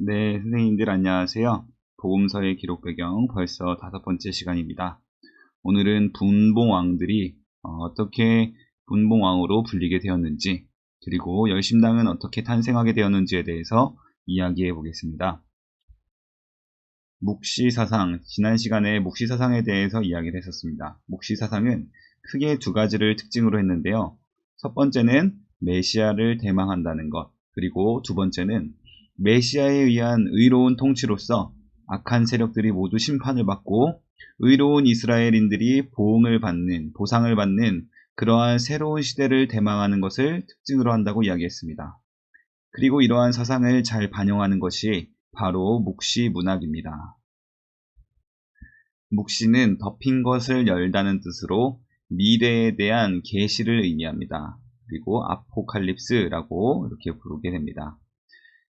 네, 선생님들 안녕하세요. 복음서의 기록 배경 벌써 5번째 시간입니다. 오늘은 분봉왕들이 어떻게 분봉왕으로 불리게 되었는지, 그리고 열심당은 어떻게 탄생하게 되었는지에 대해서 이야기해 보겠습니다. 묵시사상, 지난 시간에 묵시사상에 대해서 이야기를 했었습니다. 묵시사상은 크게 두 가지를 특징으로 했는데요. 첫 번째는 메시아를 대망한다는 것, 그리고 두 번째는 메시아에 의한 의로운 통치로서 악한 세력들이 모두 심판을 받고 의로운 이스라엘인들이 보상을 받는 그러한 새로운 시대를 대망하는 것을 특징으로 한다고 이야기했습니다. 그리고 이러한 사상을 잘 반영하는 것이 바로 묵시 문학입니다. 묵시는 덮인 것을 열다는 뜻으로 미래에 대한 계시를 의미합니다. 그리고 아포칼립스라고 이렇게 부르게 됩니다.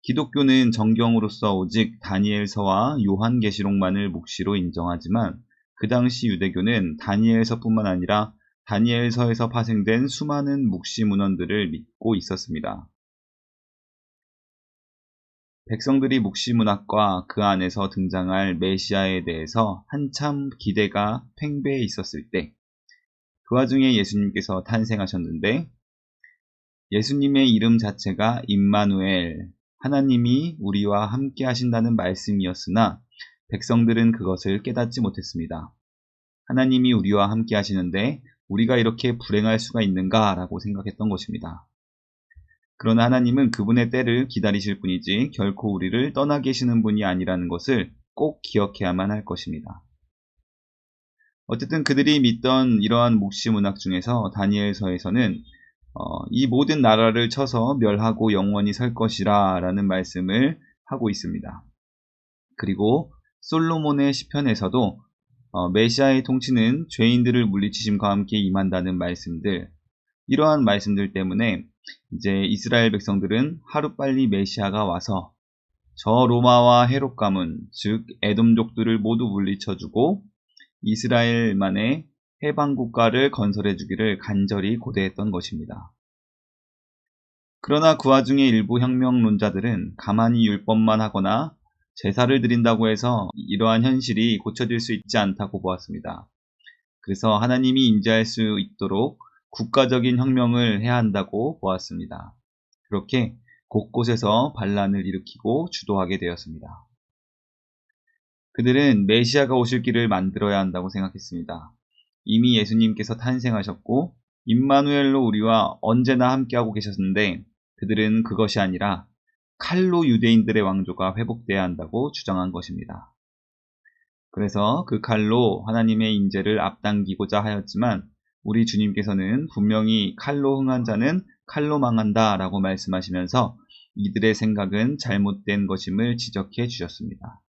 기독교는 정경으로서 오직 다니엘서와 요한계시록만을 묵시로 인정하지만 그 당시 유대교는 다니엘서뿐만 아니라 다니엘서에서 파생된 수많은 묵시 문헌들을 믿고 있었습니다. 백성들이 묵시 문학과 그 안에서 등장할 메시아에 대해서 한참 기대가 팽배해 있었을 때, 그 와중에 예수님께서 탄생하셨는데, 예수님의 이름 자체가 임마누엘, 하나님이 우리와 함께 하신다는 말씀이었으나 백성들은 그것을 깨닫지 못했습니다. 하나님이 우리와 함께 하시는데 우리가 이렇게 불행할 수가 있는가 라고 생각했던 것입니다. 그러나 하나님은 그분의 때를 기다리실 분이지 결코 우리를 떠나 계시는 분이 아니라는 것을 꼭 기억해야만 할 것입니다. 어쨌든 그들이 믿던 이러한 묵시 문학 중에서 다니엘서에서는 이 모든 나라를 쳐서 멸하고 영원히 설 것이라 라는 말씀을 하고 있습니다. 그리고 솔로몬의 시편에서도 메시아의 통치는 죄인들을 물리치심과 함께 임한다는 말씀들, 이러한 말씀들 때문에 이제 이스라엘 백성들은 하루빨리 메시아가 와서 저 로마와 헤롯 가문, 즉 에돔족들을 모두 물리쳐주고 이스라엘만의 해방 국가를 건설해 주기를 간절히 고대했던 것입니다. 그러나 그 와중에 일부 혁명론자들은 가만히 율법만 하거나 제사를 드린다고 해서 이러한 현실이 고쳐질 수 있지 않다고 보았습니다. 그래서 하나님이 임재할 수 있도록 국가적인 혁명을 해야 한다고 보았습니다. 그렇게 곳곳에서 반란을 일으키고 주도하게 되었습니다. 그들은 메시아가 오실 길을 만들어야 한다고 생각했습니다. 이미 예수님께서 탄생하셨고 임마누엘로 우리와 언제나 함께하고 계셨는데 그들은 그것이 아니라 칼로 유대인들의 왕조가 회복돼야 한다고 주장한 것입니다. 그래서 그 칼로 하나님의 임재를 앞당기고자 하였지만 우리 주님께서는 분명히 칼로 흥한 자는 칼로 망한다 라고 말씀하시면서 이들의 생각은 잘못된 것임을 지적해 주셨습니다.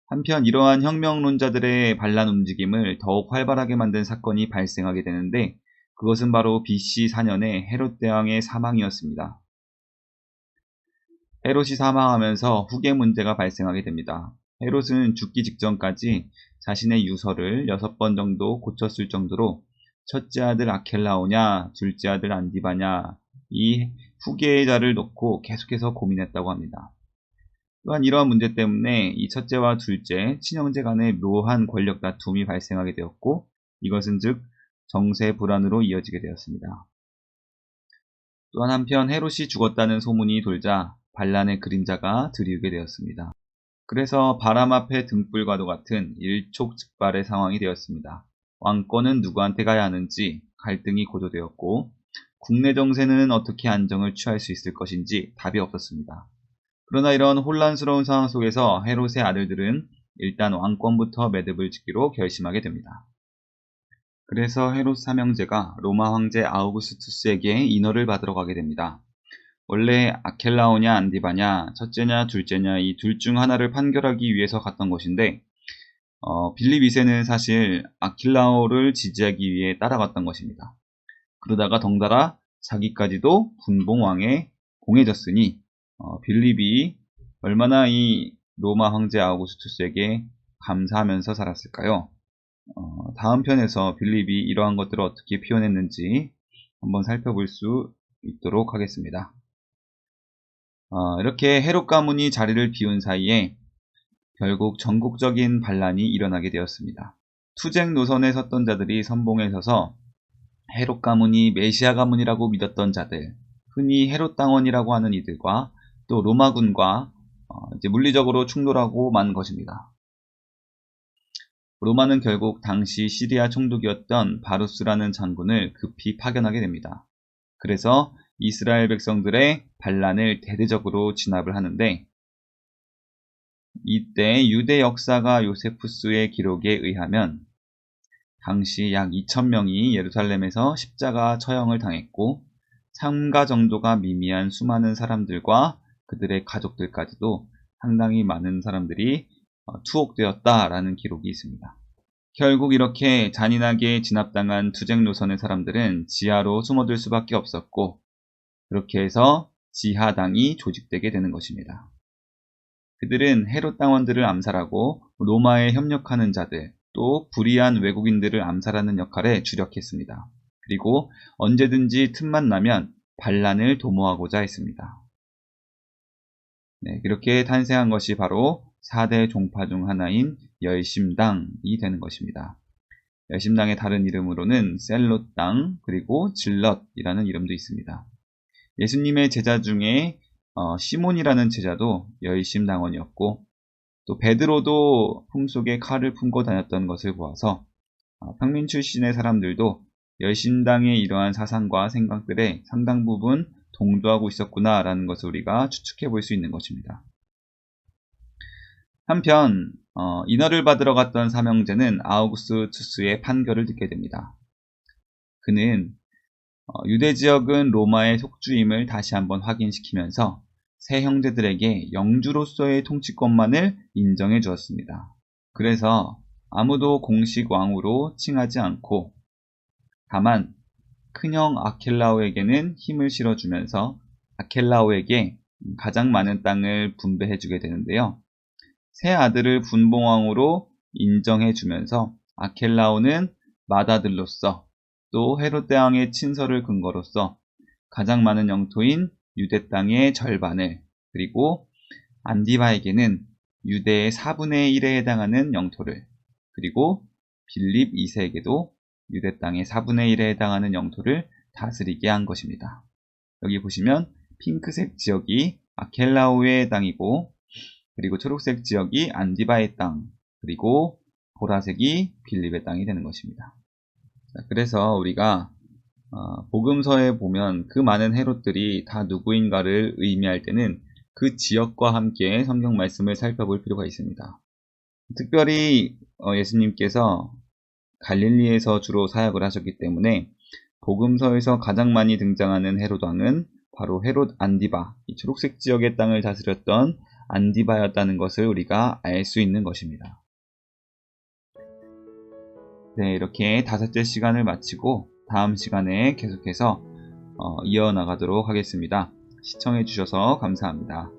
한편 이러한 혁명론자들의 반란 움직임을 더욱 활발하게 만든 사건이 발생하게 되는데 그것은 바로 BC 4년의 헤롯 대왕의 사망이었습니다. 헤롯이 사망하면서 후계 문제가 발생하게 됩니다. 헤롯은 죽기 직전까지 자신의 유서를 6번 정도 고쳤을 정도로 첫째 아들 아켈라오냐 둘째 아들 안디바냐 이 후계의 자를 놓고 계속해서 고민했다고 합니다. 또한 이러한 문제 때문에 이 첫째와 둘째, 친형제 간의 묘한 권력 다툼이 발생하게 되었고 이것은 즉 정세 불안으로 이어지게 되었습니다. 또한 한편 헤롯이 죽었다는 소문이 돌자 반란의 그림자가 드리우게 되었습니다. 그래서 바람 앞에 등불과도 같은 일촉즉발의 상황이 되었습니다. 왕권은 누구한테 가야 하는지 갈등이 고조되었고 국내 정세는 어떻게 안정을 취할 수 있을 것인지 답이 없었습니다. 그러나 이런 혼란스러운 상황 속에서 헤롯의 아들들은 일단 왕권부터 매듭을 짓기로 결심하게 됩니다. 그래서 헤롯 삼형제가 로마 황제 아우구스투스에게 인허를 받으러 가게 됩니다. 원래 아켈라오냐 안디바냐, 첫째냐 둘째냐 이 둘 중 하나를 판결하기 위해서 갔던 것인데 빌립 2세는 사실 아킬라오를 지지하기 위해 따라갔던 것입니다. 그러다가 덩달아 자기까지도 분봉왕에 공해졌으니 빌립이 얼마나 이 로마 황제 아우구스투스에게 감사하면서 살았을까요? 다음 편에서 빌립이 이러한 것들을 어떻게 표현했는지 한번 살펴볼 수 있도록 하겠습니다. 이렇게 헤롯 가문이 자리를 비운 사이에 결국 전국적인 반란이 일어나게 되었습니다. 투쟁 노선에 섰던 자들이 선봉에 서서 헤롯 가문이 메시아 가문이라고 믿었던 자들, 흔히 헤롯 당원이라고 하는 이들과 또 로마군과 이제 물리적으로 충돌하고 만 것입니다. 로마는 결국 당시 시리아 총독이었던 바루스라는 장군을 급히 파견하게 됩니다. 그래서 이스라엘 백성들의 반란을 대대적으로 진압을 하는데, 이때 유대 역사가 요세푸스의 기록에 의하면 당시 약 2,000명이 예루살렘에서 십자가 처형을 당했고, 참가 정도가 미미한 수많은 사람들과 그들의 가족들까지도 상당히 많은 사람들이 투옥되었다라는 기록이 있습니다. 결국 이렇게 잔인하게 진압당한 투쟁 노선의 사람들은 지하로 숨어들 수밖에 없었고, 그렇게 해서 지하당이 조직되게 되는 것입니다. 그들은 헤롯 당원들을 암살하고 로마에 협력하는 자들, 또 불의한 외국인들을 암살하는 역할에 주력했습니다. 그리고 언제든지 틈만 나면 반란을 도모하고자 했습니다. 네, 그렇게 탄생한 것이 바로 4대 종파 중 하나인 열심당이 되는 것입니다. 열심당의 다른 이름으로는 셀롯당, 그리고 질럿이라는 이름도 있습니다. 예수님의 제자 중에 시몬이라는 제자도 열심당원이었고, 또 베드로도 품속에 칼을 품고 다녔던 것을 보아서 평민 출신의 사람들도 열심당의 이러한 사상과 생각들에 상당 부분 동조하고 있었구나라는 것을 우리가 추측해 볼 수 있는 것입니다. 한편 인허를 받으러 갔던 사명제는 아우구스투스의 판결을 듣게 됩니다. 그는 유대 지역은 로마의 속주임을 다시 한번 확인시키면서 세 형제들에게 영주로서의 통치권만을 인정해 주었습니다. 그래서 아무도 공식 왕으로 칭하지 않고, 다만 큰형 아켈라오에게는 힘을 실어주면서 아켈라오에게 가장 많은 땅을 분배해 주게 되는데요. 세 아들을 분봉왕으로 인정해 주면서 아켈라오는 맏아들로서, 또 헤롯 대왕의 친서를 근거로서 가장 많은 영토인 유대 땅의 절반을, 그리고 안디바에게는 유대의 4분의 1에 해당하는 영토를, 그리고 빌립 2세에게도 유대 땅의 4분의 1에 해당하는 영토를 다스리게 한 것입니다. 여기 보시면 핑크색 지역이 아켈라오의 땅이고, 그리고 초록색 지역이 안디바의 땅, 그리고 보라색이 빌립의 땅이 되는 것입니다. 그래서 우리가 복음서에 보면 그 많은 헤롯들이 다 누구인가를 의미할 때는 그 지역과 함께 성경 말씀을 살펴볼 필요가 있습니다. 특별히 예수님께서 갈릴리에서 주로 사역을 하셨기 때문에 복음서에서 가장 많이 등장하는 헤롯 왕은 바로 헤롯 안디바, 이 초록색 지역의 땅을 다스렸던 안디바였다는 것을 우리가 알 수 있는 것입니다. 네, 이렇게 5째 시간을 마치고 다음 시간에 계속해서 이어나가도록 하겠습니다. 시청해 주셔서 감사합니다.